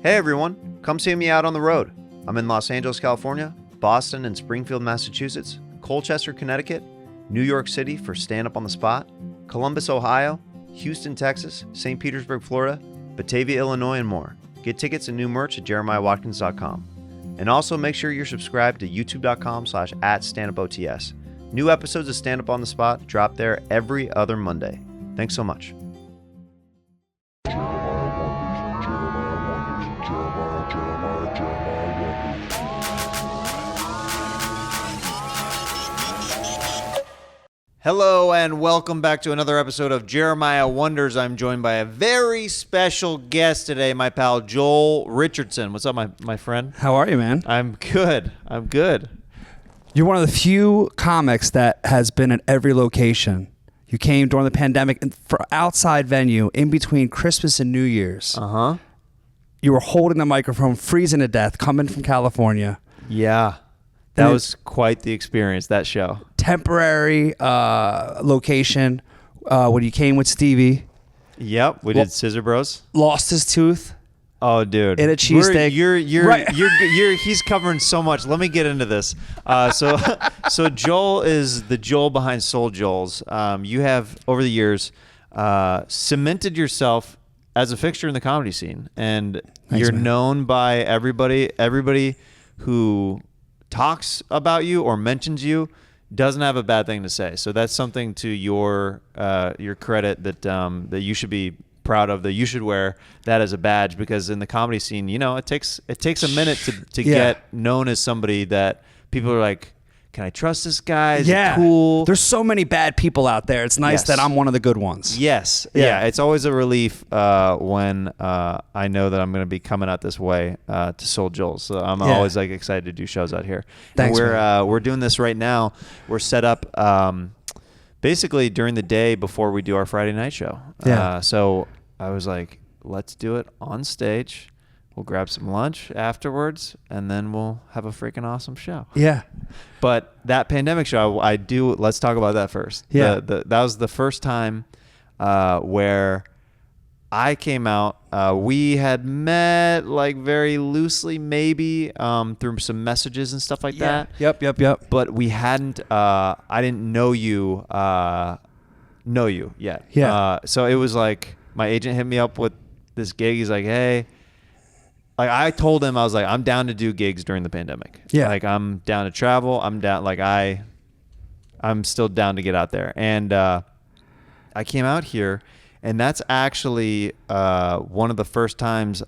Hey everyone, come see me out on the road. I'm in Los Angeles, California, Boston and Springfield, Massachusetts, Colchester, Connecticut, New York City for Stand Up on the Spot, Columbus, Ohio, Houston, Texas, St. Petersburg, Florida, Batavia, Illinois, and more. Get tickets and new merch at jeremiahwatkins.com. And also make sure you're subscribed to youtube.com/@standupots. New episodes of Stand Up on the Spot drop there every other Monday. Thanks so much. Hello and welcome back to another episode of Jeremiah Wonders. I'm joined by a very special guest today, my pal Joel Richardson. What's up, my friend? How are you, man? I'm good. You're one of the few comics that has been at every location. You came during the pandemic for outside venue in between Christmas and New Year's. Uh-huh. You were holding the microphone, freezing to death, coming from California. Yeah. That was quite the experience, that show. Temporary location when you came with Stevie. Yep, we did Scissor Bros. Lost his tooth. Oh, dude. In a cheesesteak. He's covering so much. Let me get into this. So Joel is the Joel behind Soul Joels. You have, over the years, cemented yourself as a fixture in the comedy scene. And you're known by everybody who talks about you or mentions you doesn't have a bad thing to say. So that's something to your credit that you should be proud of, that you should wear that as a badge, because in the comedy scene, you know, it takes a minute to get known as somebody that people are like, can I trust this guy? Is it cool? There's so many bad people out there. It's nice that I'm one of the good ones. Yes. Yeah. It's always a relief when I know that I'm going to be coming out this way to Soul Joel. So I'm always like excited to do shows out here. Thanks. And we're doing this right now. We're set up basically during the day before we do our Friday night show. Yeah. So I was like, let's do it on stage. We'll grab some lunch afterwards, and then we'll have a freaking awesome show. Yeah. But that pandemic show, let's talk about that first. Yeah. That was the first time where I came out. We had met like very loosely, maybe through some messages and stuff like that. Yep. But we hadn't, I didn't know you yet. Yeah. So it was like my agent hit me up with this gig. He's like, hey, like I told him, I was like, I'm down to do gigs during the pandemic. Yeah. Like I'm down to travel. I'm down. Like I'm still down to get out there. And I came out here, and that's actually one of the first times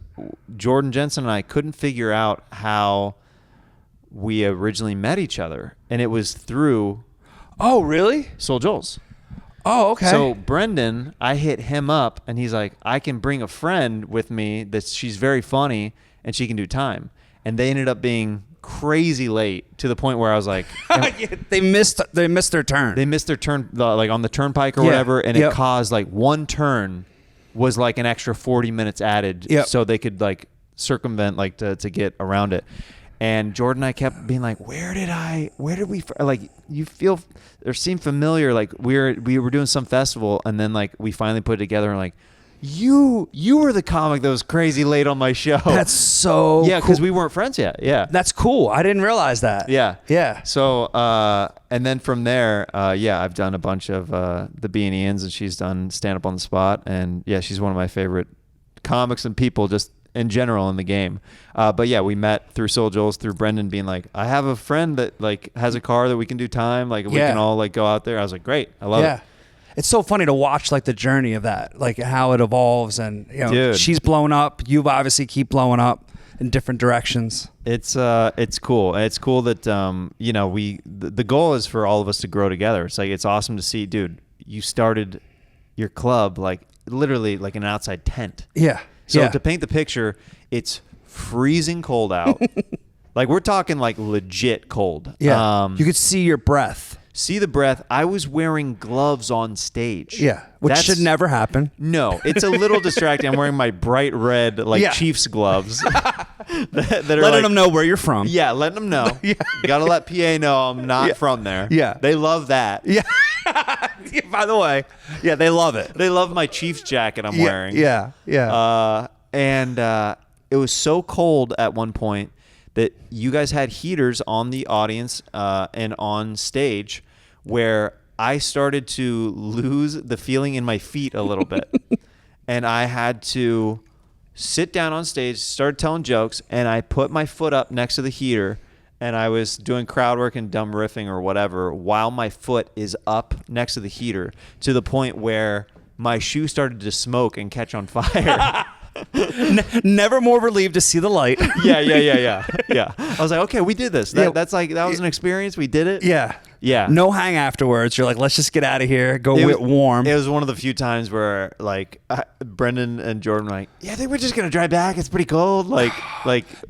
Jordan Jensen and I couldn't figure out how we originally met each other. And it was through Oh, really? Soul Joel's. Oh, okay. So Brendan, I hit him up, and he's like, I can bring a friend with me that she's very funny and she can do time. And they ended up being crazy late to the point where I was like, they missed their turn. They missed their turn, like on the turnpike or whatever, and it caused like one turn was like an extra 40 minutes added, so they could like circumvent, like to get around it. And Jordan and I kept being like, where did we, like, you feel, or seem familiar, like we were doing some festival, and then like we finally put it together and like, you were the comic that was crazy late on my show. That's so yeah, because cool. we weren't friends yet. Yeah. That's cool. I didn't realize that. Yeah. So, and then from there, I've done a bunch of the B&Ians, and she's done Stand Up on the Spot, and yeah, she's one of my favorite comics and people just in general in the game. But yeah, we met through Soul Joel's, through Brendan being like, I have a friend that like has a car that we can do time. Like we can all like go out there. I was like, great. I love it. It's so funny to watch like the journey of that, like how it evolves, and you know, Dude. She's blown up. You've obviously keep blowing up in different directions. It's cool. It's cool that you know, the goal is for all of us to grow together. It's like, it's awesome to see, dude, you started your club like literally like an outside tent. Yeah. So to paint the picture, it's freezing cold out. Like we're talking like legit cold. Yeah. You could see your breath. See the breath. I was wearing gloves on stage. Yeah, which should never happen. No, it's a little distracting. I'm wearing my bright red Chiefs gloves. that are letting them know where you're from. Yeah, letting them know. You gotta let PA know I'm not from there. Yeah, they love that. Yeah. By the way, they love it. They love my Chiefs jacket I'm wearing. Yeah. And it was so cold at one point that you guys had heaters on the audience and on stage where I started to lose the feeling in my feet a little bit. And I had to sit down on stage, start telling jokes, and I put my foot up next to the heater, and I was doing crowd work and dumb riffing or whatever while my foot is up next to the heater, to the point where my shoe started to smoke and catch on fire. Never more relieved to see the light. Yeah. I was like, okay, we did this. That was an experience. We did it. Yeah. No hang afterwards. You're like, let's just get out of here. Go get warm. It was one of the few times where like Brendan and Jordan were like, yeah, I think we're just going to drive back. It's pretty cold. Like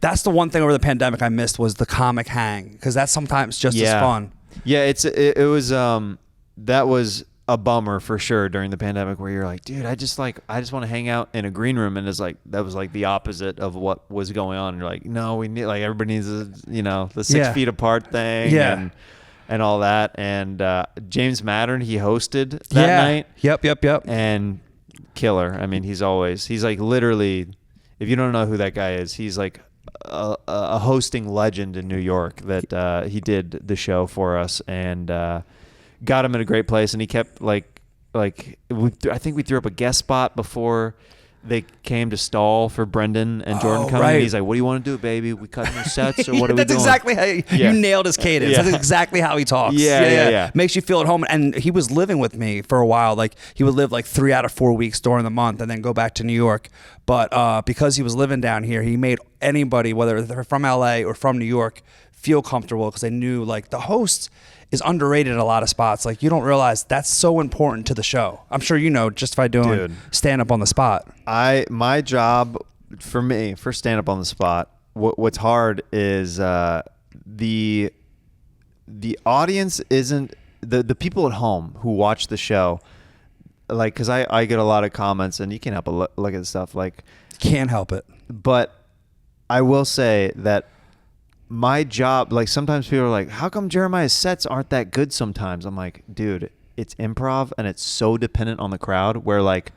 that's the one thing over the pandemic I missed was the comic hang. Because that's sometimes just as fun. Yeah. It was, that was a bummer for sure during the pandemic where you're like, dude, I just want to hang out in a green room, and it's like that was like the opposite of what was going on. And you're like, no, we need, like, everybody needs the 6 feet apart thing and all that. And James Mattern, he hosted that night. Yep. And killer. I mean, he's like literally, if you don't know who that guy is, he's like a hosting legend in New York that he did the show for us, and got him in a great place, and he kept I think we threw up a guest spot before they came to stall for Brendan and Jordan coming. Right. And he's like, "What do you want to do, baby? We cutting your sets, or what are we doing?" That's exactly how you nailed his cadence. That's exactly how he talks. Yeah. Makes you feel at home. And he was living with me for a while. Like he would live like 3 out of 4 weeks during the month, and then go back to New York. But because he was living down here, he made anybody, whether they're from LA or from New York, feel comfortable, because they knew like the host is underrated in a lot of spots. Like you don't realize that's so important to the show. I'm sure you know just by doing stand up on the spot. My job for stand up on the spot, what's hard is the audience isn't the people at home who watch the show. Like, cause I get a lot of comments, and you can't help but look at the stuff, like can't help it. But I will say that my job, like sometimes people are like, how come Jeremiah's sets aren't that good sometimes? I'm like, dude, it's improv, and it's so dependent on the crowd, where like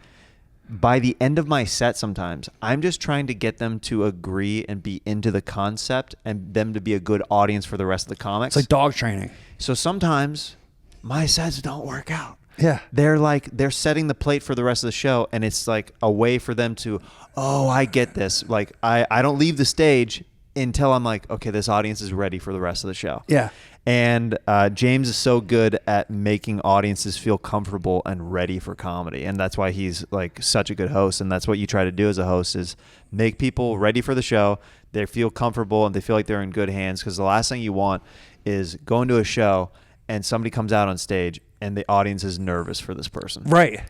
by the end of my set sometimes I'm just trying to get them to agree and be into the concept, and them to be a good audience for the rest of the comics. It's like dog training. So sometimes my sets don't work out. Yeah. They're setting the plate for the rest of the show, and it's like a way for them to, oh, I get this. Like I don't leave the stage until I'm like, okay, this audience is ready for the rest of the show. Yeah. And James is so good at making audiences feel comfortable and ready for comedy. And that's why he's like such a good host. And that's what you try to do as a host, is make people ready for the show. They feel comfortable and they feel like they're in good hands. Because the last thing you want is going to a show and somebody comes out on stage and the audience is nervous for this person. Right.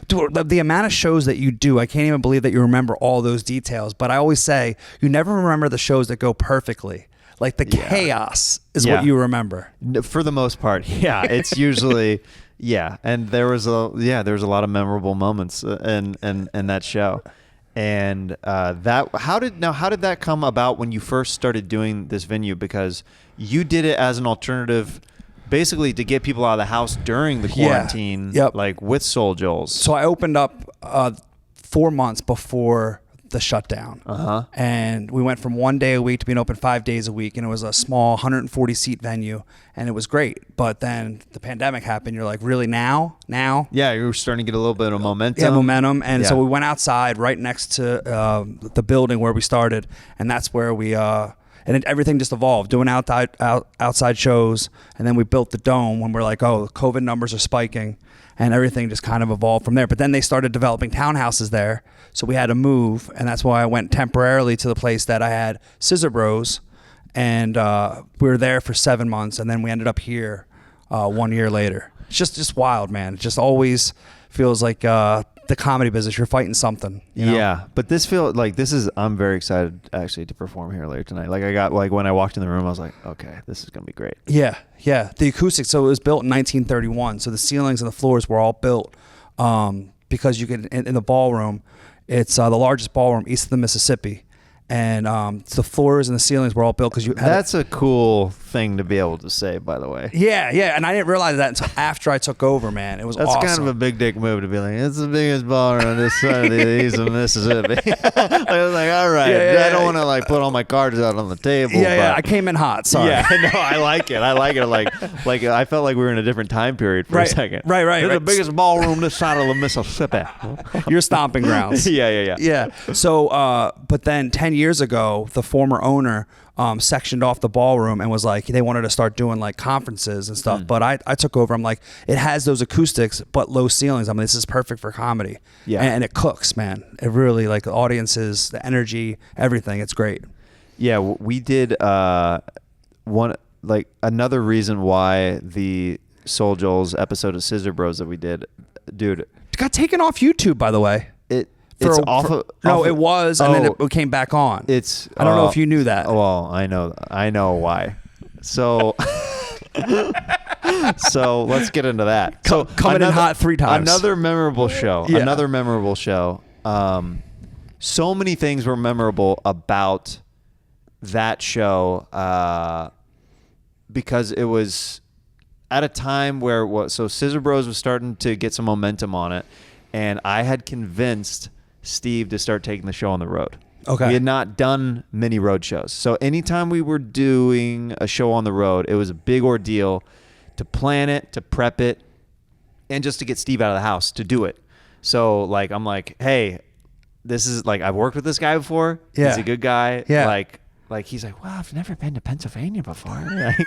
Dude, the amount of shows that you do, I can't even believe that you remember all those details. But I always say, you never remember the shows that go perfectly. Like the chaos is what you remember. For the most part, yeah. It's usually, And there was a lot of memorable moments in that show. And how did that come about when you first started doing this venue? Because you did it as an alternative, basically to get people out of the house during the quarantine, like with Soul Joel's. So I opened up 4 months before the shutdown. And we went from 1 day a week to being open 5 days a week. And it was a small 140 seat venue, and it was great. But then the pandemic happened. You're like, really now? Yeah, you were starting to get a little bit of momentum. Yeah, momentum. And so we went outside right next to the building where we started. And that's where we... and everything just evolved, doing outside shows. And then we built the Dome when we're like, oh, COVID numbers are spiking. And everything just kind of evolved from there. But then they started developing townhouses there. So we had to move. And that's why I went temporarily to the place that I had Scissor Bros. And we were there for 7 months. And then we ended up here 1 year later. It's just wild, man. It just always feels like the comedy business, you're fighting something. You know? Yeah, but I'm very excited actually to perform here later tonight. Like when I walked in the room, I was like, okay, this is gonna be great. Yeah. The acoustics. So it was built in 1931. So the ceilings and the floors were all built because you could in the ballroom. It's the largest ballroom east of the Mississippi, and the floors and the ceilings were all built because you. That's a cool thing to be able to say, by the way. Yeah, and I didn't realize that until after I took over, man. It was That's awesome. kind of a big dick move to be like, it's the biggest ballroom on this side of the east of Mississippi. I was like, all right, I don't want to like put all my cards out on the table. Yeah, but I came in hot. Sorry. Yeah, no, I like it. Like I felt like we were in a different time period for a second. Right. It's the biggest ballroom this side of the Mississippi. Your stomping grounds. Yeah. So, but then 10 years ago, the former owner sectioned off the ballroom and was like, they wanted to start doing like conferences and stuff. But I took over. I'm like, it has those acoustics, but low ceilings. I mean, this is perfect for comedy. Yeah. And it cooks, man. It really, like, the audiences, the energy, everything. It's great. Yeah, we did another reason why the Soul Joel's episode of Scissor Bros that we did, dude. It got taken off YouTube, by the way. It was, and then it came back on. I don't know if you knew that. Well, I know why. So, so let's get into that. So coming in hot 3 times. Another memorable show. Yeah. Another memorable show. So many things were memorable about that show because it was at a time where Scissor Bros was starting to get some momentum on it, and I had convinced Steve to start taking the show on the road. Okay. We had not done many road shows. So anytime we were doing a show on the road, it was a big ordeal to plan it, to prep it, and just to get Steve out of the house to do it. So like, I'm like, hey, this is like, I've worked with this guy before. Yeah. He's a good guy. Yeah. Like he's like, well, I've never been to Pennsylvania before. Like,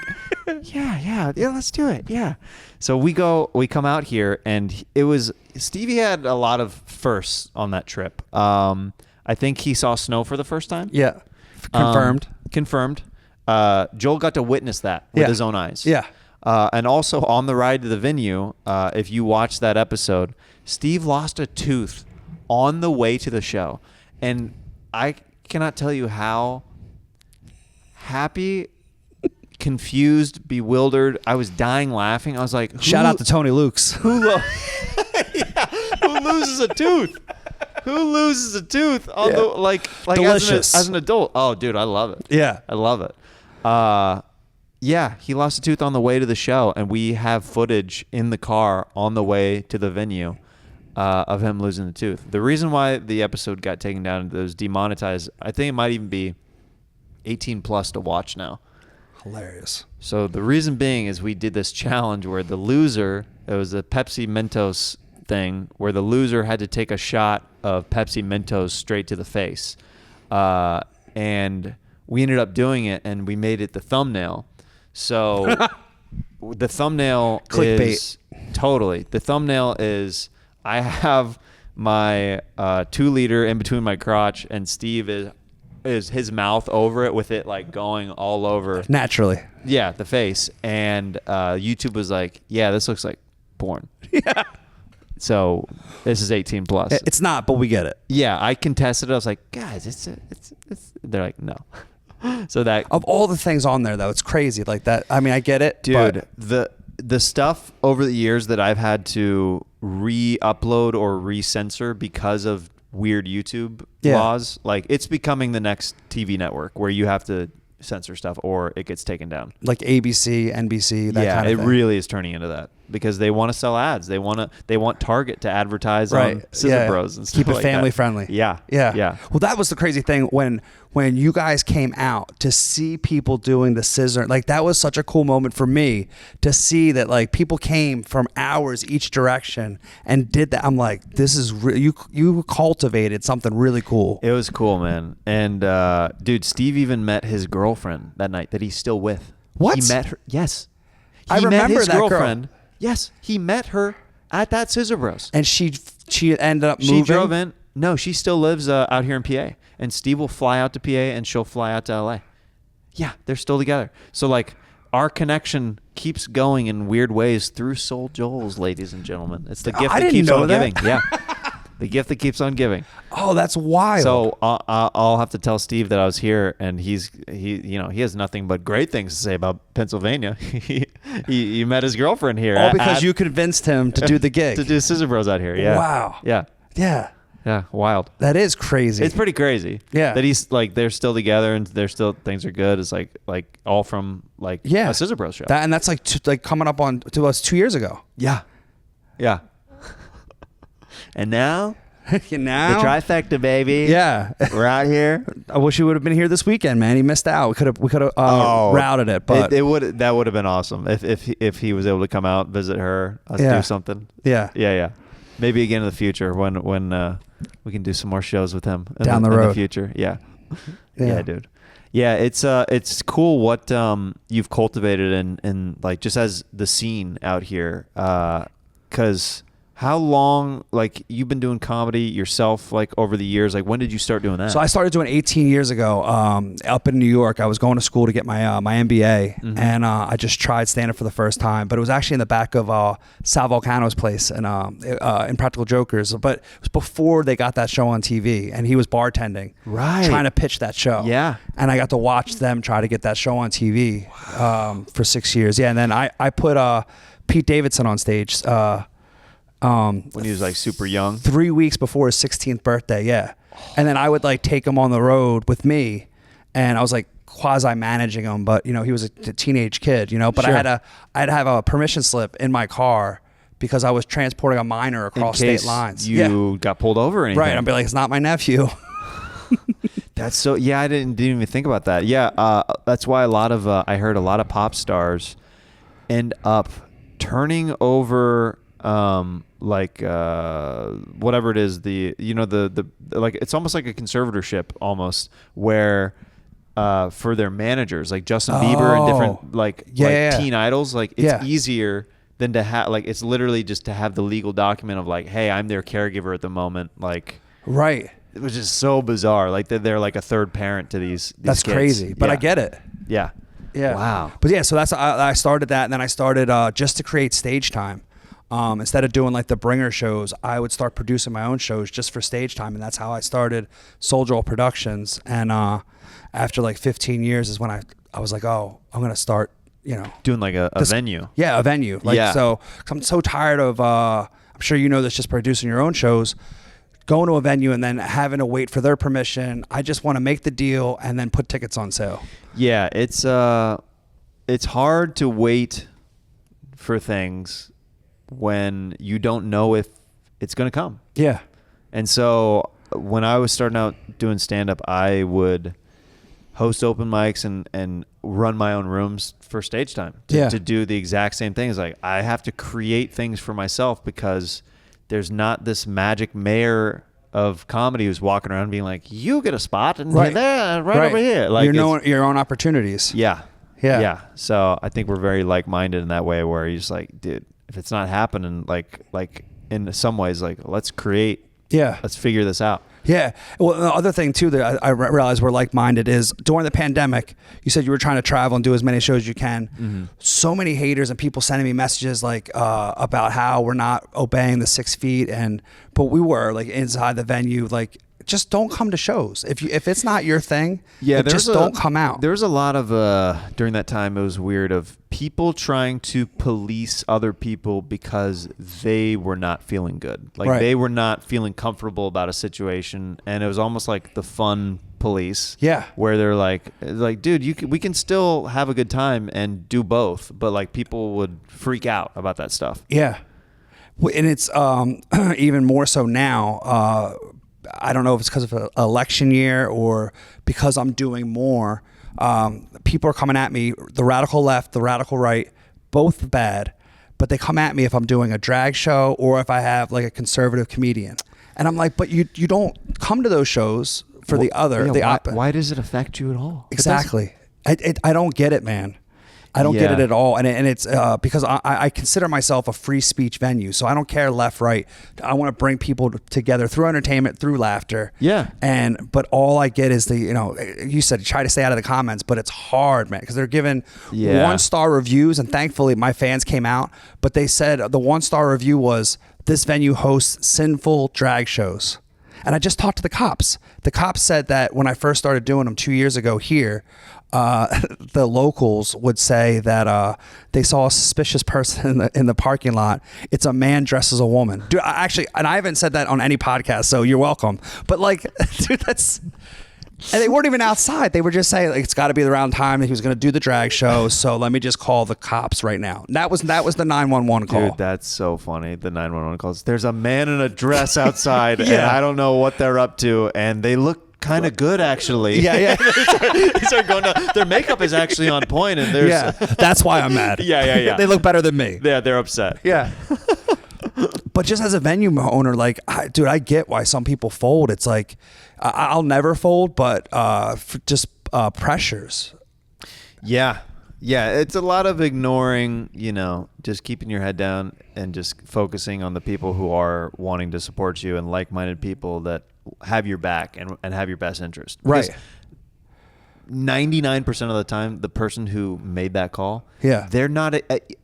yeah, let's do it. Yeah. So we come out here, and Stevie had a lot of firsts on that trip. I think he saw snow for the first time. Yeah. Confirmed. Joel got to witness that with his own eyes. Yeah. And also on the ride to the venue, if you watch that episode, Steve lost a tooth on the way to the show. And I cannot tell you how happy, confused, bewildered. I was dying laughing. I was like, shout out to Tony Lukes. Who loses a tooth? Who loses a tooth on the like delicious as an adult? Oh, dude, I love it. Yeah. I love it. Yeah, he lost a tooth on the way to the show, and we have footage in the car on the way to the venue of him losing the tooth. The reason why the episode got taken down and it was demonetized, I think it might even be 18 plus to watch now. Hilarious. So the reason being is we did this challenge where the loser, it was a Pepsi Mentos thing, where the loser had to take a shot of Pepsi Mentos straight to the face. And we ended up doing it, and we made it the thumbnail. So the thumbnail clickbait. The thumbnail is I have my 2-liter in between my crotch, and Steve is his mouth over it with it like going all over. Naturally. Yeah, the face. And YouTube was like, yeah, this looks like porn. Yeah. So this is 18 plus. It's not, but we get it. Yeah, I contested it. I was like, guys, it's. They're like, no. So that of all the things on there, though, it's crazy like that. I mean, I get it, dude. The stuff over the years that I've had to re-upload or re-censor because of weird YouTube laws, like it's becoming the next TV network where you have to censor stuff or it gets taken down. Like ABC, NBC, that kind of thing. Yeah, it really is turning into that because they want to sell ads. They want Target to advertise on Scissor Bros and stuff. Keep it like family that. friendly. Yeah. Well, that was the crazy thing when you guys came out to see people doing the scissor. Like that was such a cool moment for me to see that like people came from hours each direction and did that. I'm like, this is you cultivated something really cool. It was cool, man. And dude, Steve even met his girlfriend that night that he's still with. What? He met her. Yes. I remember his that girlfriend. girl. Yes, he met her at that Scissor Bros. And she ended up moving? She drove in. No, she still lives out here in PA. And Steve will fly out to PA and she'll fly out to LA. Yeah, they're still together. So like our connection keeps going in weird ways through Soul Joel's, ladies and gentlemen. It's the gift that keeps on giving. Yeah. The gift that keeps on giving. Oh, that's wild. So I'll have to tell Steve that I was here, and he has nothing but great things to say about Pennsylvania. he met his girlfriend here. All because you convinced him to do the gig. To do Scissor Bros out here. Yeah. Wow. Yeah. Yeah. Yeah, wild. That is crazy. It's pretty crazy. Yeah. That he's like they're still together and they're still things are good. It's like all from like a Scissor Bros show. And that's like coming up on to us 2 years ago. Yeah. Yeah. And now the trifecta, baby. Yeah. We're out here. I wish he would have been here this weekend, man. He missed out. We could have routed it, but that would have been awesome if he was able to come out, visit her, us do something. Yeah. Maybe again in the future when we can do some more shows with him down the road in the future. Yeah, dude. Yeah, it's cool what you've cultivated and like just as the scene out here. 'Cause how long, like, you've been doing comedy yourself, like, over the years? Like, when did you start doing that? So I started doing 18 years ago up in New York. I was going to school to get my my MBA, and I just tried stand-up for the first time. But it was actually in the back of Sal Vulcano's place in Practical Jokers. But it was before they got that show on TV, and he was bartending, trying to pitch that show. Yeah. And I got to watch them try to get that show on TV for 6 years. Yeah, and then I put Pete Davidson on stage. When he was like super young, 3 weeks before his 16th birthday, and then I would like take him on the road with me, and I was like quasi managing him, but you know he was a teenage kid, you know. But Sure. I'd have a permission slip in my car because I was transporting a minor across state lines. You got pulled over or anything, right? I'd be like, it's not my nephew. That's so. Yeah, I didn't even think about that. Yeah, that's why a lot of I heard a lot of pop stars end up turning over. Whatever it is, the like it's almost like a conservatorship almost where for their managers like Justin Bieber and different teen idols, like it's easier than to have like it's literally just to have the legal document of like, hey, I'm their caregiver at the moment, like right. It was just so bizarre, like they're like a third parent to these that's kids. Crazy, but I get it. Yeah. Wow. But yeah, so that's I started that, and then I started just to create stage time. Instead of doing like the bringer shows, I would start producing my own shows just for stage time, and that's how I started Soul Joel Productions. And after like 15 years is when I was like, oh, I'm gonna start, you know, doing like a venue. Yeah, a venue. Like so, I'm so tired of. I'm sure you know this, just producing your own shows, going to a venue and then having to wait for their permission. I just want to make the deal and then put tickets on sale. Yeah, it's hard to wait for things when you don't know if it's going to come. Yeah. And so when I was starting out doing stand-up, I would host open mics and run my own rooms for stage time to do the exact same thing. It's like I have to create things for myself because there's not this magic mayor of comedy who's walking around being like, you get a spot and there, over here. Like your own opportunities. Yeah. So I think we're very like-minded in that way where you're just like, dude, if it's not happening, like in some ways, like let's create. Yeah. Let's figure this out. Yeah. Well, the other thing too that I realized we're like-minded is during the pandemic, you said you were trying to travel and do as many shows as you can. Mm-hmm. So many haters and people sending me messages like about how we're not obeying the 6 feet, but we were like inside the venue, like just don't come to shows. If it's not your thing, just don't come out. There was a lot of during that time, it was weird, of people trying to police other people because they were not feeling good. Like they were not feeling comfortable about a situation, and it was almost like the fun police. Yeah. Where they're like, dude, we can still have a good time and do both, but like people would freak out about that stuff. Yeah. And it's even more so now. I don't know if it's because of an election year or because I'm doing more. People are coming at me, the radical left, the radical right, both bad, but they come at me if I'm doing a drag show or if I have like a conservative comedian. And I'm like, but you don't come to those shows for the opposite. Why does it affect you at all? Exactly. I don't get it, man. I don't get it at all. And it's because I consider myself a free speech venue. So I don't care left, right. I want to bring people together through entertainment, through laughter. Yeah. But all I get is you said try to stay out of the comments, but it's hard, man, because they're giving 1-star reviews. And thankfully my fans came out, but they said the 1-star review was, this venue hosts sinful drag shows. And I just talked to the cops. The cops said that when I first started doing them 2 years ago here, the locals would say that they saw a suspicious person in the parking lot. It's a man dressed as a woman. Dude, actually, and I haven't said that on any podcast, so you're welcome. But like, dude, that's. And they weren't even outside. They were just saying, like, it's got to be around time that he was going to do the drag show. So let me just call the cops right now. That was the 911 call. Dude, that's so funny. The 911 calls. There's a man in a dress outside, and I don't know what they're up to, and they look kind of good, actually. Yeah. They start going down. Their makeup is actually on point, and there's that's why I'm mad. Yeah. They look better than me. Yeah, they're upset. Yeah. But just as a venue owner, like, dude, I get why some people fold. It's like, I'll never fold, but for just pressures. Yeah. It's a lot of ignoring, just keeping your head down and just focusing on the people who are wanting to support you and like-minded people that have your back and have your best interest. Right. 99% of the time, the person who made that call, they're not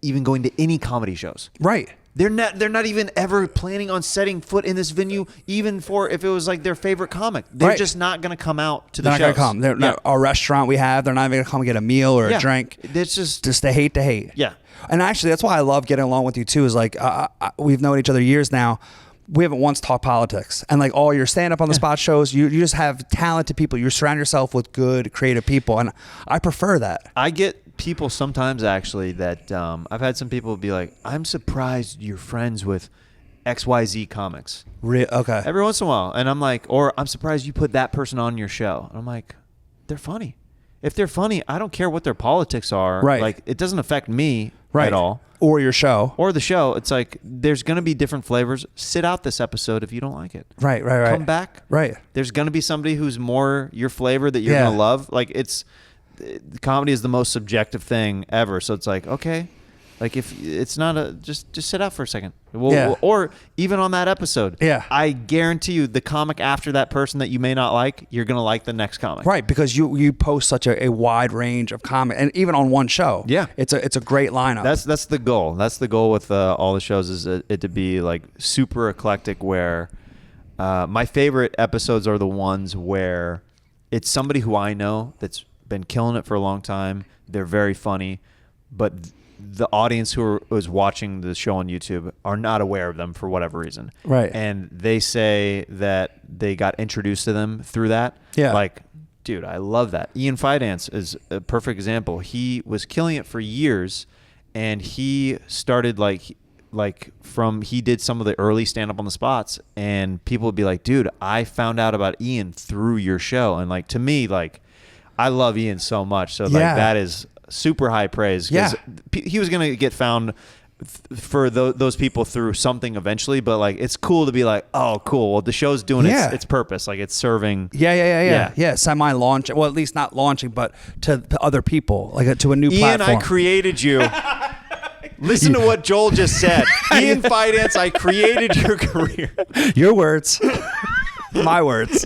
even going to any comedy shows. Right. They're not even ever planning on setting foot in this venue, even for if it was like their favorite comic. They're just not going to come out to the shows. They're not going to come. They're not, a restaurant we have, they're not even going to come get a meal or a drink. It's just they hate to hate. Yeah. And actually, that's why I love getting along with you too. Is like we've known each other years now. We haven't once talked politics, and like all your stand-up on the spot shows, you just have talented people. You surround yourself with good, creative people, and I prefer that. I get people sometimes actually that I've had some people be like, "I'm surprised you're friends with XYZ comics." Okay. Every once in a while, and I'm like, or I'm surprised you put that person on your show. And I'm like, they're funny. If they're funny, I don't care what their politics are. Right. Like, it doesn't affect me at all. Or your show. Or the show. It's like, there's going to be different flavors. Sit out this episode if you don't like it. Right. Come back. Right. There's going to be somebody who's more your flavor that you're going to love. Like, comedy is the most subjective thing ever. So it's like, okay. Like, if it's not just sit out for a second. Or even on that episode. Yeah. I guarantee you the comic after that person that you may not like, you're going to like the next comic. Right, because you post such a wide range of comic, and even on one show. Yeah. It's a great lineup. That's the goal. That's the goal with all the shows, is it to be like super eclectic, where my favorite episodes are the ones where it's somebody who I know that's been killing it for a long time. They're very funny, but the audience who is watching the show on YouTube are not aware of them for whatever reason. Right. And they say that they got introduced to them through that. Yeah. Like, dude, I love that. Ian Fidance is a perfect example. He was killing it for years, and he started he did some of the early stand-up on the spots, and people would be like, dude, I found out about Ian through your show. And like, to me, like, I love Ian so much. So like, that is super high praise, because he was going to get found for those people through something eventually, but like, it's cool to be like, oh, cool, well, the show's doing its purpose, like it's serving. Semi-launch, well, at least not launching, but to other people, like to a new platform. Ian, I created you. Listen to what Joel just said. Ian Fidance, I created your career. Your words. My words.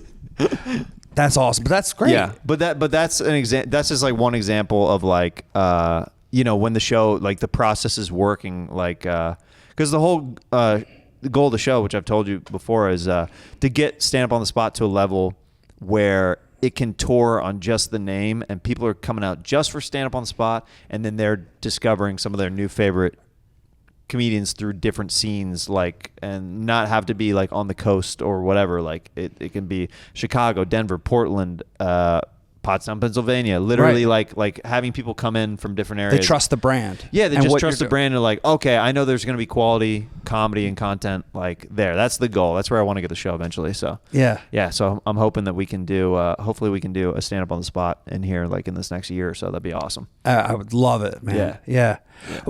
That's awesome, but that's great. Yeah, but that's an example. That's just like one example of like, when the show, like the process is working, like, because the whole the goal of the show, which I've told you before, is to get stand up on the spot to a level where it can tour on just the name, and people are coming out just for stand up on the spot, and then they're discovering some of their new favorite comedians through different scenes, like, and not have to be like on the coast or whatever. Like it can be Chicago, Denver, Portland, Pottstown, Pennsylvania, literally like having people come in from different areas. They trust the brand. Yeah, they just trust the brand, and like, okay, I know there's going to be quality comedy and content like there. That's the goal. That's where I want to get the show eventually. So yeah. So I'm hoping that we can do, hopefully we can do a stand up on the spot in here like in this next year or so. That'd be awesome. I would love it, man. Yeah.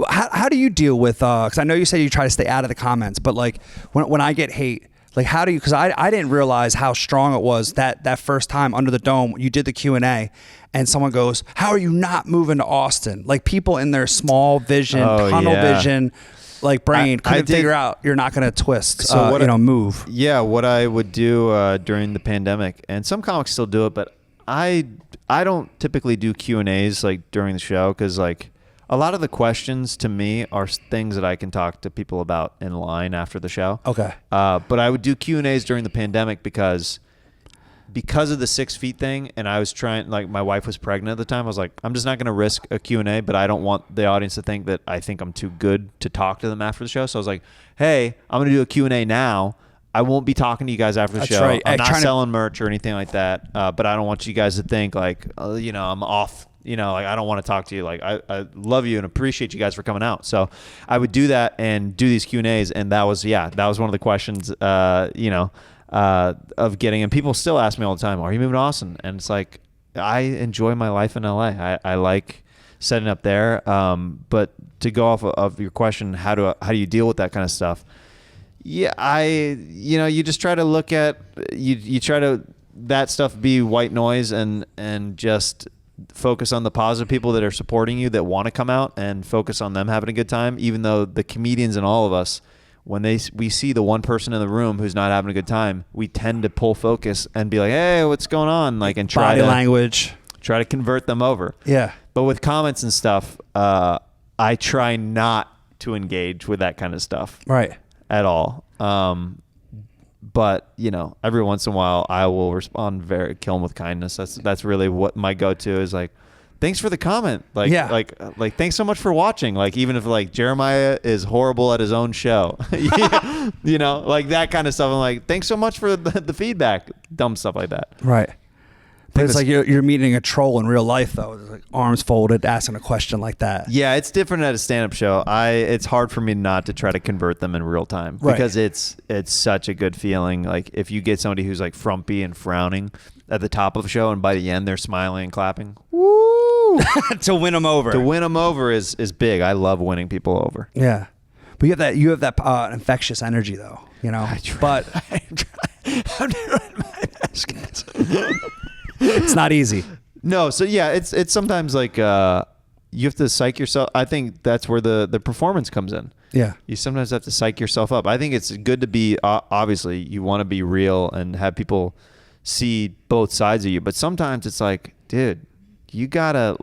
How do you deal with, because I know you say you try to stay out of the comments, but like when I get hate, like, how do you, because I didn't realize how strong it was that first time under the dome, you did the Q&A, and someone goes, how are you not moving to Austin? Like, people in their small vision, tunnel vision, like brain, couldn't figure out you're not going to twist, move. Yeah, what I would do during the pandemic, and some comics still do it, but I don't typically do Q&As like during the show, because like, a lot of the questions to me are things that I can talk to people about in line after the show. Okay. But I would do Q&As during the pandemic because because of the 6 feet thing, and I was trying, like my wife was pregnant at the time, I was like, I'm just not going to risk a Q&A, but I don't want the audience to think that I think I'm too good to talk to them after the show. So I was like, hey, I'm going to do a Q&A now. I won't be talking to you guys after the show. Right. I'm not selling merch or anything like that, but I don't want you guys to think like, I'm off. Like I don't want to talk to you. Like I love you and appreciate you guys for coming out. So I would do that and do these Q&As, and that was one of the questions, of getting. And people still ask me all the time, "Are you moving to Austin?" And it's like, I enjoy my life in LA. I like setting up there. But to go off of your question, how do you deal with that kind of stuff? Yeah, you just try to look at you try to that stuff be white noise and just focus on the positive people that are supporting you, that want to come out, and focus on them having a good time. Even though the comedians and all of us, when we see the one person in the room who's not having a good time, we tend to pull focus and be like, hey, what's going on? Like, and try to convert them over. Yeah. But with comments and stuff, I try not to engage with that kind of stuff. Right. At all. But every once in a while I will respond, kill them with kindness. That's really what my go-to is. Like, thanks for the comment. Like, like thanks so much for watching. Like, even if like Jeremiah is horrible at his own show, like that kind of stuff. I'm like, thanks so much for the feedback. Dumb stuff like that. Right. But it's like you're meeting a troll in real life, though. It's like arms folded, asking a question like that. Yeah, it's different at a stand-up show. It's hard for me not to try to convert them in real time, because it's such a good feeling. Like, if you get somebody who's like frumpy and frowning at the top of a show, and by the end they're smiling and clapping, woo! To win them over. To win them over is big. I love winning people over. Yeah, but you have that infectious energy, though. I try. But I'm trying my best. It's not easy. No, so yeah, it's sometimes like you have to psych yourself. I think that's where the performance comes in. Yeah. You sometimes have to psych yourself up. I think it's good to be, obviously, you want to be real and have people see both sides of you. But sometimes it's like, dude, you gotta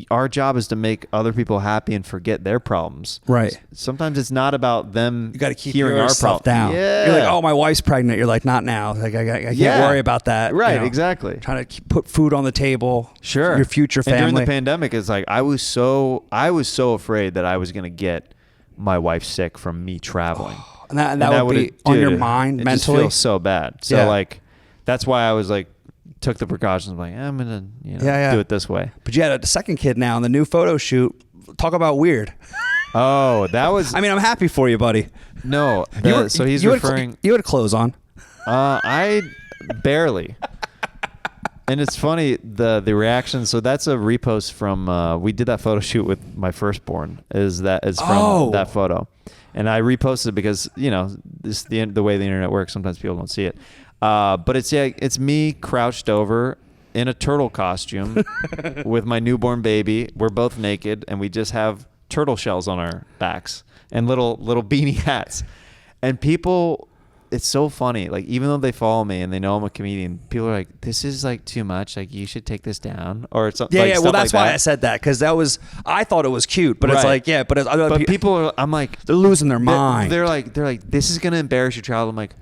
our job is to make other people happy and forget their problems. Right. Sometimes it's not about them. You got to keep hearing our stuff down. Yeah. You're like, oh, my wife's pregnant. You're like, not now. Like, I can't worry about that. Right. Exactly. Trying to put food on the table. Sure. Your future family. And during the pandemic, it's like I was so afraid that I was gonna get my wife sick from me traveling. And that would be on your mind mentally. It just feels so bad. So like, that's why I was like, took the precautions. I'm like, I'm gonna do it this way. But you had a second kid now, and the new photo shoot. Talk about weird. Oh, that was. I mean, I'm happy for you, buddy. No, so he's referring. You had clothes on. I barely. And it's funny the reaction. So that's a repost from. We did that photo shoot with my firstborn. Is from that photo, and I reposted it because this the way the internet works. Sometimes people don't see it. But it's me crouched over in a turtle costume with my newborn baby. We're both naked, and we just have turtle shells on our backs and little beanie hats. And people, it's so funny. Like, even though they follow me and they know I'm a comedian, people are like, "This is like too much. Like, you should take this down," or something. Yeah, well, that's why I said that, because I thought it was cute, but it's like, but people are. I'm like, they're losing their mind. They're like, this is gonna embarrass your child. I'm like,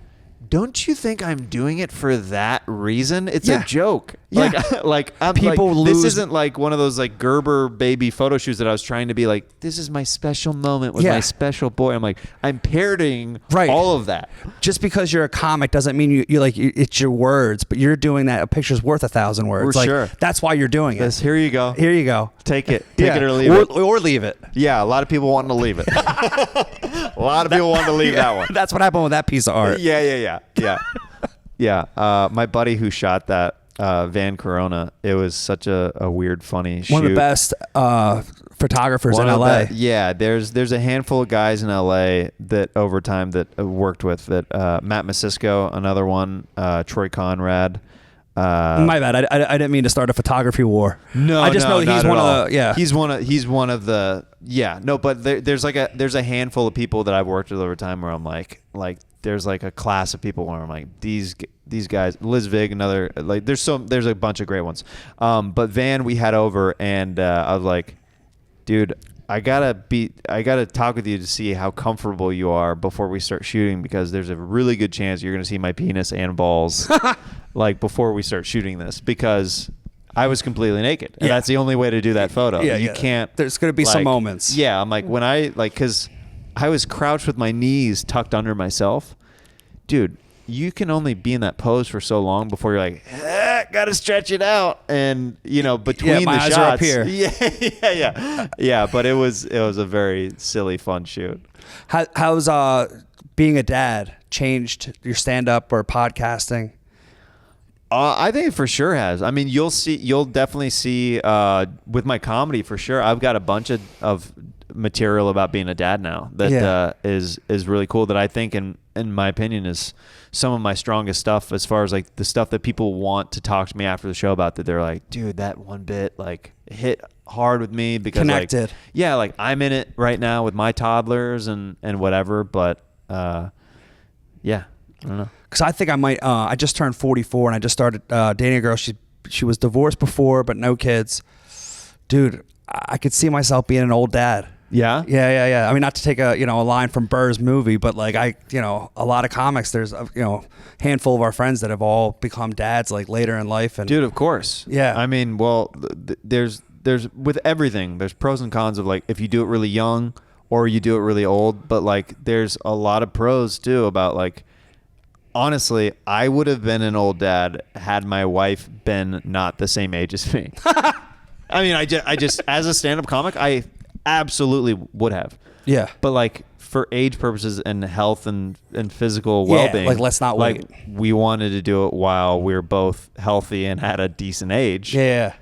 don't you think I'm doing it for that reason? It's a joke. Yeah. This isn't like one of those like Gerber baby photo shoots that I was trying to be like, this is my special moment with my special boy. I'm like, I'm parodying all of that. Just because you're a comic doesn't mean you like it's your words, but you're doing that. A picture's worth 1,000 words. Sure. That's why you're doing it. Here you go. Here you go. Take it. Take it or leave it. Or leave it. Yeah, a lot of people wanting to leave it. A lot of people wanting to leave that one. That's what happened with that piece of art. Yeah. My buddy who shot that, Van Corona, it was such a weird, funny shoot. One of the best photographers in LA. There's a handful of guys in LA that over time that worked with that. Matt Masisco, another one. Troy Conrad. My bad. I didn't mean to start a photography war. No, I just know that he's one of the. Yeah, he's one of the. Yeah, no, but there's a handful of people that I've worked with over time where I'm like there's like a class of people where I'm like these guys. Liz Vig, another, like there's a bunch of great ones. But Van we had over, and I was like, dude, I gotta talk with you to see how comfortable you are before we start shooting, because there's a really good chance you're gonna see my penis and balls like before we start shooting this, because I was completely naked, and that's the only way to do that photo. You can't. There's gonna be some moments. Yeah, I'm like, when I because I was crouched with my knees tucked under myself, dude. You can only be in that pose for so long before you're like, gotta stretch it out, and between my the eyes shots, are up here. yeah. But it was a very silly, fun shoot. How's being a dad changed your stand up or podcasting? I think it for sure has. I mean, you'll definitely see with my comedy for sure. I've got a bunch of material about being a dad now that is really cool, that I think in my opinion is some of my strongest stuff, as far as like the stuff that people want to talk to me after the show about, that they're like, dude, that one bit like hit hard with me, because connected. Like I'm in it right now with my toddlers and whatever, but I don't know. Because I think I might. I just turned 44 and I just started dating a girl. She was divorced before, but no kids. Dude, I could see myself being an old dad. Yeah. Yeah. I mean, not to take a line from Burr's movie, but like a lot of comics. There's a handful of our friends that have all become dads like later in life. And dude, of course. Yeah. I mean, well, there's with everything. There's pros and cons of like if you do it really young or you do it really old. But like, there's a lot of pros too about like. Honestly, I would have been an old dad had my wife been not the same age as me. I mean, I just as a stand-up comic, I absolutely would have. Yeah. But like for age purposes and health and physical well-being, like let's not wait. We wanted to do it while we were both healthy and had a decent age. Yeah.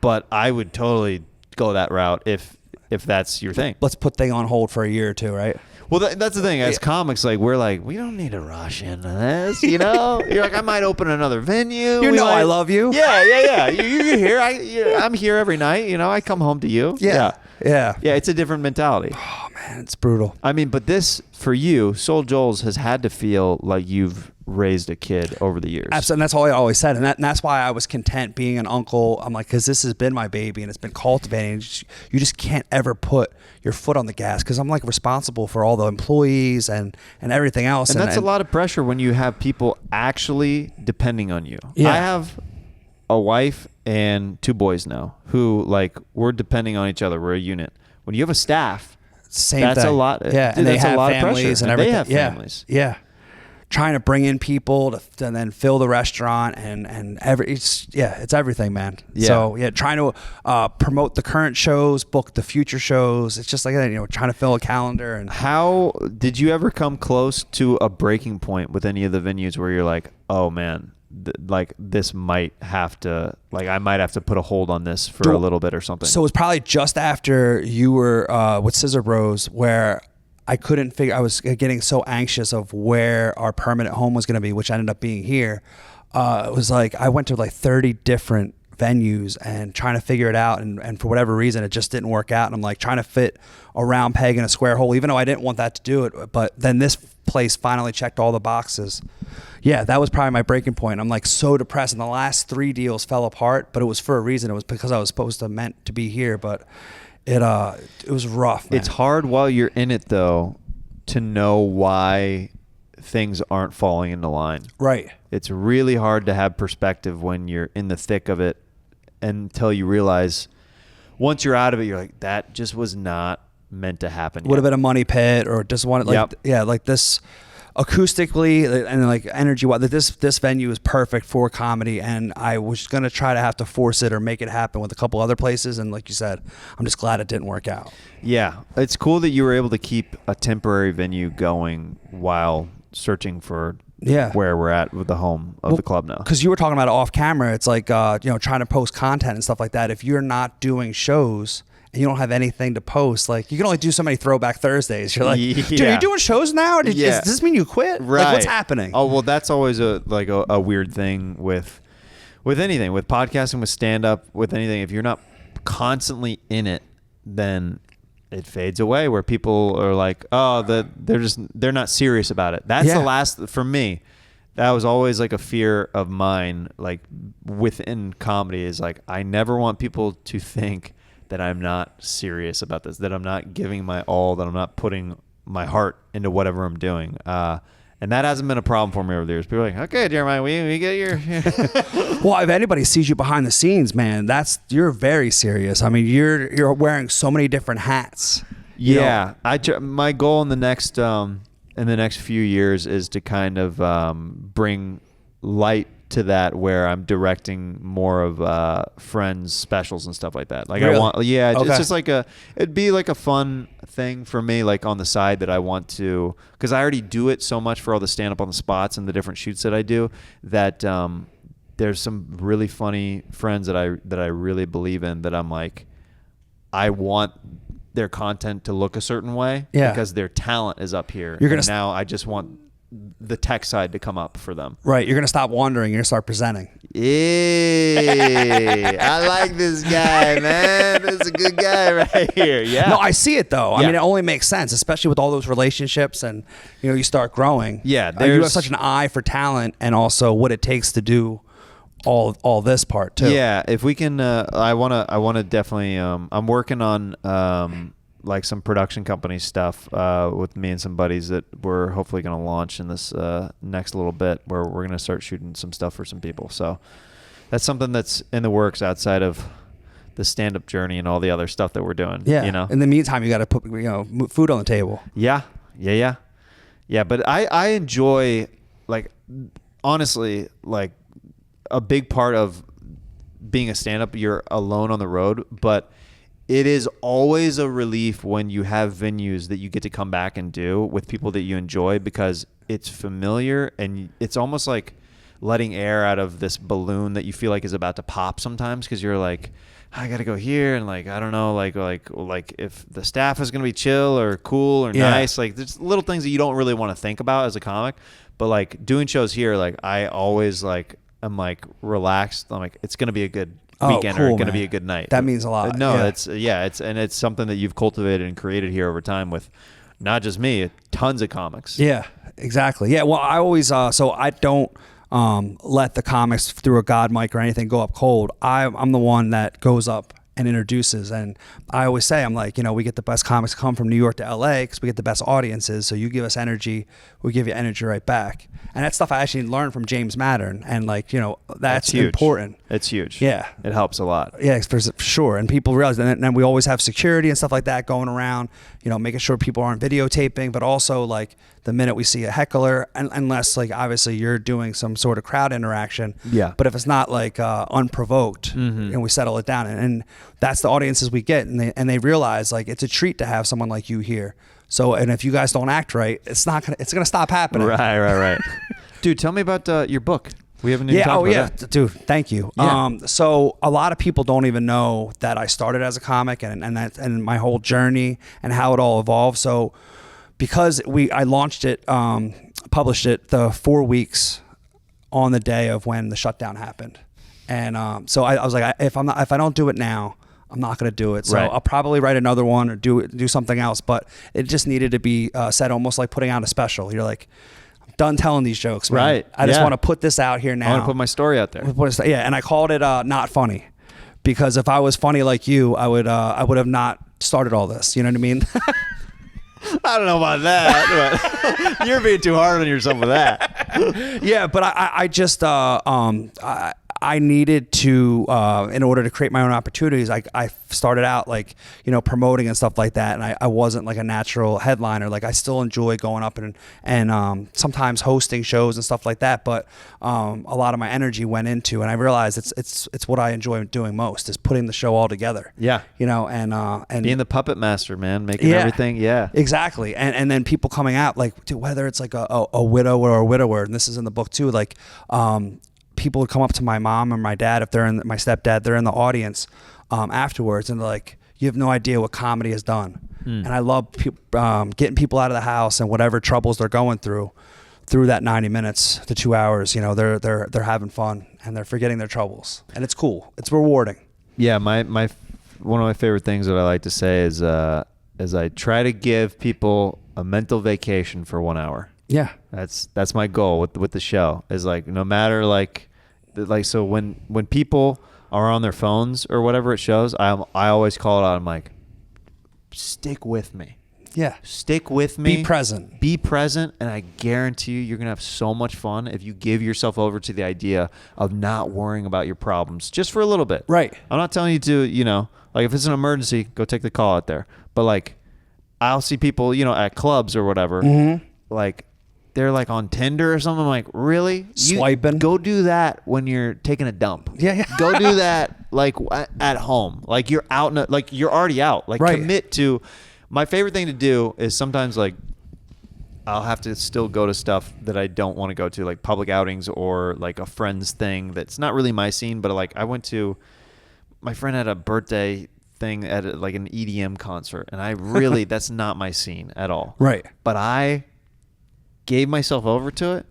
But I would totally go that route if that's your thing. Let's put things on hold for a year or two, right? Well, that's the thing. As comics, like we're like, we don't need to rush into this. You're like, I might open another venue. I love you. Yeah. You're here. I'm here every night. I come home to you. Yeah. It's a different mentality. Oh man, it's brutal. I mean, but this for you, Soul Joel's has had to feel like you've raised a kid over the years. Absolutely, and that's all I always said, and that's why I was content being an uncle. I'm like, because this has been my baby and it's been cultivating. You just can't ever put your foot on the gas, because I'm like responsible for all the employees and everything else. And that's a lot of pressure when you have people actually depending on you. Yeah. I have a wife and 2 boys now who like we're depending on each other. We're a unit. When you have a staff, that's a lot. Yeah, and they have families and everything. They have families. Yeah. Trying to bring in people and then fill the restaurant and it's everything, man. Yeah. So trying to promote the current shows, book the future shows. It's just like that, trying to fill a calendar. And how did you ever come close to a breaking point with any of the venues where you're like, oh man, this might have to, like, I might have to put a hold on this for a little bit or something? So it was probably just after you were with Scissor Bros where I couldn't figure. I was getting so anxious of where our permanent home was going to be, which ended up being here. It was like I went to like 30 different venues and trying to figure it out, and for whatever reason it just didn't work out, and I'm like trying to fit a round peg in a square hole, even though I didn't want that to do it. But then this place finally checked all the boxes. Yeah, that was probably my breaking point. I'm like so depressed, and the last 3 deals fell apart, but it was for a reason. It was because I was meant to be here, but it was rough, man. It's hard while you're in it though to know why things aren't falling into line. Right. It's really hard to have perspective when you're in the thick of it, until you realize once you're out of it, you're like, that just was not meant to happen. Would have been a money pit, or just wanted like, like this acoustically and like energy wise, this venue is perfect for comedy, and I was going to try to have to force it or make it happen with a couple other places, and like you said, I'm just glad it didn't work out. Yeah. It's cool that you were able to keep a temporary venue going while searching for where we're at with the home of the club now. Because you were talking about it off camera, it's like trying to post content and stuff like that. If you're not doing shows and you don't have anything to post, like you can only do so many Throwback Thursdays. You're like, dude, are you doing shows now? Does this mean you quit? Right. Like, what's happening? Oh, well, that's always a weird thing with anything, with podcasting, with stand-up, with anything. If you're not constantly in it, then it fades away, where people are like, oh, they're not serious about it. That's the last, for me, that was always like a fear of mine, like within comedy, is like, I never want people to think that I'm not serious about this, that I'm not giving my all, that I'm not putting my heart into whatever I'm doing. And that hasn't been a problem for me over the years. People are like, okay, Jeremiah, we get your... Well, if anybody sees you behind the scenes, man, you're very serious. I mean, you're wearing so many different hats. Yeah. My goal in the next few years is to kind of bring light to that, where I'm directing more of Friends specials and stuff like that. Like really? It's just like it'd be like a fun thing for me, like on the side, that I want to, because I already do it so much for all the stand up on the spots and the different shoots that I do, that there's some really funny friends that I really believe in, that I'm like, I want their content to look a certain way, because their talent is up here. Now I just want the tech side to come up for them. Right. You're going to stop wondering. You're going to start presenting. Hey, I like this guy, man. This is a good guy right here. Yeah. No, I see it though. I mean, it only makes sense, especially with all those relationships, and you start growing. Yeah. You have such an eye for talent, and also what it takes to do all this part too. Yeah. If we can, I want to definitely, I'm working on, like some production company stuff with me and some buddies that we're hopefully going to launch in this next little bit, where we're going to start shooting some stuff for some people. So that's something that's in the works outside of the stand-up journey and all the other stuff that we're doing. Yeah. In the meantime, you got to put food on the table. Yeah. But I enjoy, like, honestly, like, a big part of being a stand-up, you're alone on the road, but it is always a relief when you have venues that you get to come back and do with people that you enjoy, because it's familiar, and it's almost like letting air out of this balloon that you feel like is about to pop sometimes, because you're like, I got to go here, and like, I don't know, like if the staff is going to be chill or cool or nice, like there's little things that you don't really want to think about as a comic, but like doing shows here, like I always like, I'm like relaxed. I'm like, it's going to be a good weekend, or going to be a good night. That means a lot. No, it's something that you've cultivated and created here over time with not just me, tons of comics. Yeah, exactly. Yeah, well, I always so I don't let the comics through a God mic or anything go up cold. I'm the one that goes up and introduces, and I always say, I'm like, we get the best comics come from New York to LA because we get the best audiences, so you give us energy, we give you energy right back. And that's stuff I actually learned from James Mattern, and like, that's important. It's huge. Yeah. It helps a lot. Yeah, for sure. And people realize that, and we always have security and stuff like that going around, making sure people aren't videotaping, but also like the minute we see a heckler, unless like obviously you're doing some sort of crowd interaction. Yeah. But if it's not like unprovoked, and we settle it down, and that's the audiences we get, and they realize like it's a treat to have someone like you here. So, and if you guys don't act right, it's gonna stop happening. Right. Dude, tell me about your book. We haven't even talked about that. Dude, thank you. Yeah. So a lot of people don't even know that I started as a comic, and my whole journey and how it all evolved. So because I launched it, published it the 4 weeks on the day of when the shutdown happened, and so I was like, if I don't do it now, I'm not going to do it. So I'll probably write another one or do something else. But it just needed to be said, almost like putting out a special. You're like, I'm done telling these jokes, man. Right. I just want to put this out here now. I want to put my story out there. Yeah, and I called it Not Funny, because if I was funny like you, I would have not started all this. You know what I mean? I don't know about that, but you're being too hard on yourself with that. Yeah, but I just I needed to, in order to create my own opportunities, I started out like, promoting and stuff like that. And I wasn't like a natural headliner. Like I still enjoy going up and sometimes hosting shows and stuff like that. But a lot of my energy went into, and I realized it's what I enjoy doing most, is putting the show all together. Yeah. And being the puppet master, man, making everything. Yeah, exactly. And then people coming out, like, dude, whether it's like a widow or a widower, and this is in the book too, like, people would come up to my mom or my dad, if they're my stepdad, they're in the audience afterwards, and they're like, you have no idea what comedy has done. And I love getting people out of the house and whatever troubles they're going through that 90 minutes to 2 hours. They're having fun and they're forgetting their troubles, and it's cool. It's rewarding. Yeah, my one of my favorite things that I like to say is I try to give people a mental vacation for 1 hour. Yeah, that's my goal with the show, is like, no matter like so when people are on their phones or whatever it shows, I always call it out. I'm like, stick with me. Yeah. Stick with me. Be present. Be present, and I guarantee you're going to have so much fun if you give yourself over to the idea of not worrying about your problems just for a little bit. Right. I'm not telling you to, like if it's an emergency, go take the call out there. But like, I'll see people, at clubs or whatever, like they're like on Tinder or something. I'm like, really? Swiping. Go do that when you're taking a dump. Yeah. Go do that like at home. Like you're out, like you're already out. Like commit to. My favorite thing to do is sometimes like I'll have to still go to stuff that I don't want to go to, like public outings or like a friend's thing that's not really my scene. But like I went to, my friend had a birthday thing at like an EDM concert, and I really that's not my scene at all. Right. But I gave myself over to it,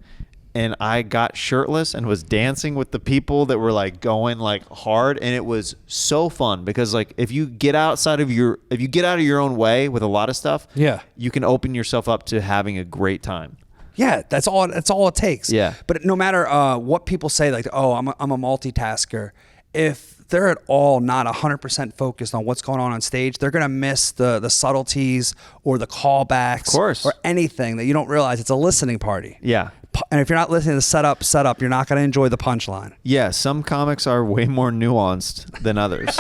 and I got shirtless and was dancing with the people that were like going like hard, and it was so fun because like if you get out of your own way with a lot of stuff, you can open yourself up to having a great time. Yeah, that's all it takes. Yeah. But no matter what people say, like, oh, I'm a multitasker, if they're at all not 100% focused on what's going on stage, they're gonna miss the subtleties or the callbacks, of course, or anything that you don't realize. It's a listening party. Yeah. And if you're not listening to setup, you're not going to enjoy the punchline. Yeah, some comics are way more nuanced than others.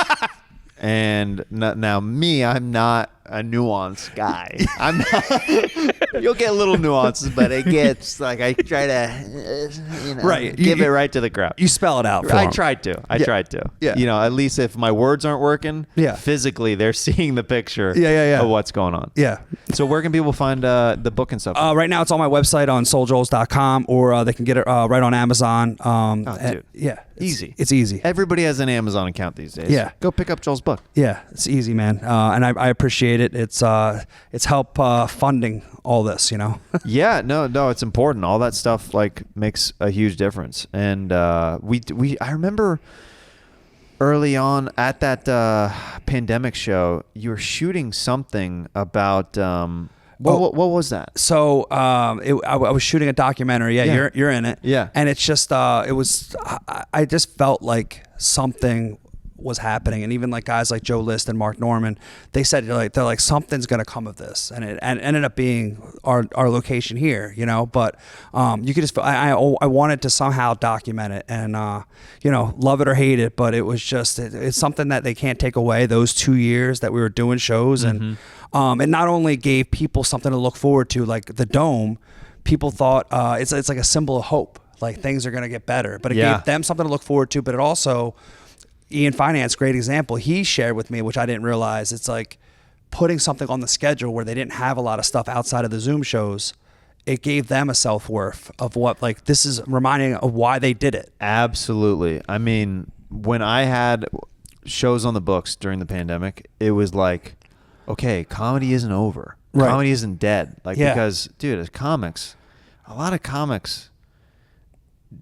And now me, I'm not a nuanced guy. I'm not. You'll get little nuances, but it gets like I try to, give it right to the crowd. You spell it out for I them. tried to. I tried to. Yeah. At least if my words aren't working, physically they're seeing the picture of what's going on. Yeah. So where can people find the book and stuff? Right now it's on my website on souljoels.com, or they can get it right on Amazon. Dude. Yeah. Easy. It's easy. Everybody has an Amazon account these days. Yeah. Go pick up Joel's book. Yeah, it's easy, man. And I appreciate it. It's help funding all this, Yeah, no, it's important. All that stuff like makes a huge difference. And I remember early on at that pandemic show, you were shooting something about what was that? So I was shooting a documentary. Yeah. You're in it. Yeah. And it's just I just felt like something was happening, and even like guys like Joe List and Mark Norman, they said they're like something's gonna come of this, and it ended up being our location here, But you could just I wanted to somehow document it, and love it or hate it, but it was just it's something that they can't take away. Those 2 years that we were doing shows, and it not only gave people something to look forward to, like the Dome. People thought it's like a symbol of hope, like things are gonna get better, but it gave them something to look forward to, but it also. Ian Finance, great example. He shared with me, which I didn't realize. It's like putting something on the schedule where they didn't have a lot of stuff outside of the Zoom shows. It gave them a self-worth of what, like, this is reminding of why they did it. Absolutely. I mean, when I had shows on the books during the pandemic, it was like, okay, comedy isn't over. Right. Comedy isn't dead. Like, because, dude, as comics, a lot of comics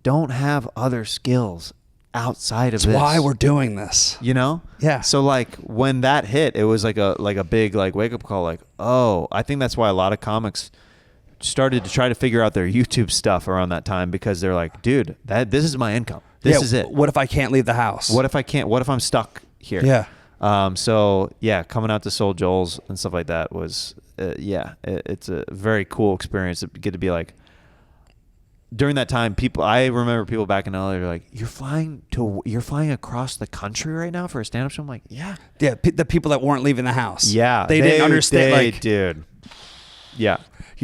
don't have other skills outside of this. That's why we're doing this. Yeah. So like when that hit, it was like a big like wake up call. Like, oh, I think that's why a lot of comics started to try to figure out their YouTube stuff around that time, because they're like, dude, this is my income. This is it. What if I can't leave the house? What if I can't? What if I'm stuck here? Yeah. So yeah, coming out to Soul Joel's and stuff like that was it's a very cool experience. To get to be like. During that time, I remember people back in LA, they're like, you're flying across the country right now for a stand-up show? I'm like, yeah. Yeah, the people that weren't leaving the house. Yeah. They didn't understand, dude. Yeah.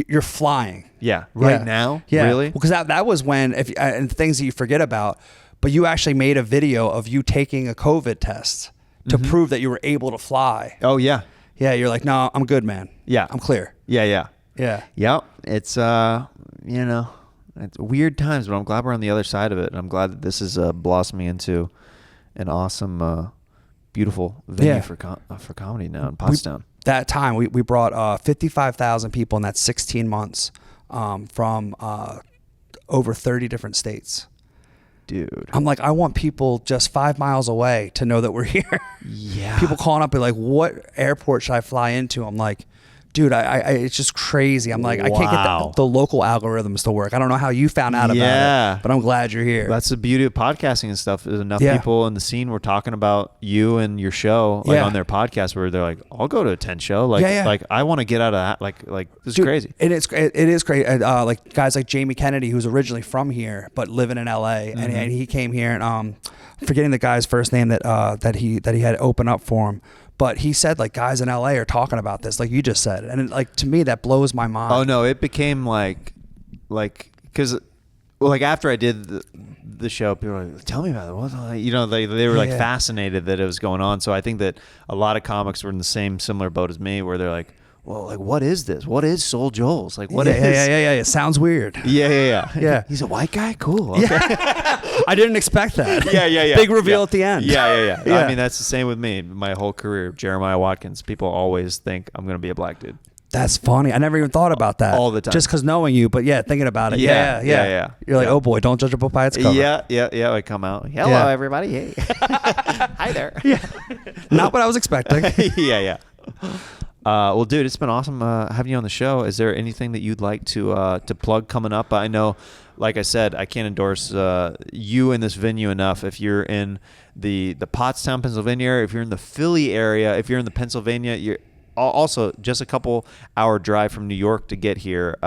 You're flying. Yeah. Right now? Yeah. Really? Because that was when, and things that you forget about, but you actually made a video of you taking a COVID test to prove that you were able to fly. Oh, yeah. Yeah, you're like, no, I'm good, man. Yeah. I'm clear. Yeah. Yeah. It's, it's weird times, but I'm glad we're on the other side of it. And I'm glad that this is blossoming into an awesome, beautiful venue for comedy now in Pottstown. That time, we brought 55,000 people in that 16 months from over 30 different states. Dude. I'm like, I want people just 5 miles away to know that we're here. Yeah. People calling up and like, what airport should I fly into? I'm like, Dude, it's just crazy. I'm like, I can't Wow. get the local algorithms to work. I don't know how you found out about it, but I'm glad you're here. That's the beauty of podcasting and stuff. There's enough Yeah. people in the scene were talking about you and your show, like Yeah. on their podcast, where they're like, "I'll go to a 10 show." Like, Yeah, yeah. like I want to get out of that. Like this Dude, is crazy. It is great. Like guys like Jamie Kennedy, who's originally from here but living in LA, and he came here, and I'm forgetting the guy's first name that he had open up for him. But he said like guys in LA are talking about this, like you just said, and like to me that blows my mind. Oh no, it became like because like after I did the show, people were like, "Tell me about it." What they were like fascinated that it was going on. So I think that a lot of comics were in the similar boat as me, where they're like, "Well, like what is this? What is Soul Joel's? Like what is?" Yeah. It sounds weird. Yeah. He's a white guy. Cool. Okay. Yeah. I didn't expect that. Yeah. Big reveal at the end. Yeah. Yeah. I mean, that's the same with me. My whole career, Jeremiah Watkins. People always think I'm going to be a black dude. That's funny. I never even thought about that. All the time. Just because knowing you, but thinking about it. Yeah. You're like, oh boy, don't judge a book by its cover. Yeah. I come out. Hello, everybody. Hey. Hi there. Yeah. Not what I was expecting. Yeah. Well, dude, it's been awesome having you on the show. Is there anything that you'd like to plug coming up? I know, like I said, I can't endorse you in this venue enough. If you're in the Pottstown, Pennsylvania area, if you're in the Philly area, if you're in the Pennsylvania, you're also just a couple hour drive from New York to get here.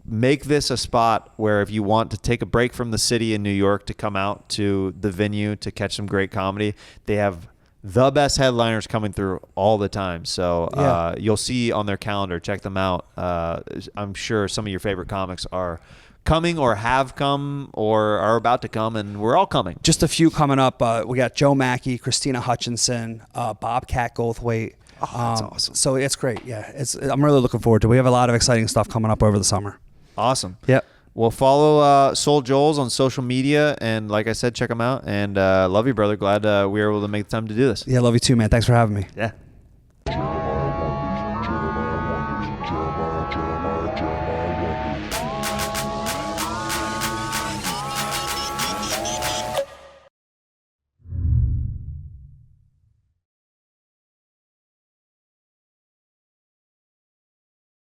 Make this a spot where if you want to take a break from the city in New York to come out to the venue to catch some great comedy, they have the best headliners coming through all the time. So you'll see on their calendar, check them out. I'm sure some of your favorite comics are coming or have come or are about to come, and we're all coming. Just a few coming up. We got Joe Mackey, Christina Hutchinson, Bobcat Goldthwait. That's awesome. So it's great. Yeah, I'm really looking forward to it. We have a lot of exciting stuff coming up over the summer. Awesome. Yep. Well, follow Soul Joel's on social media, and like I said, check them out. And love you, brother. Glad we were able to make the time to do this. Yeah, love you too, man. Thanks for having me. Yeah.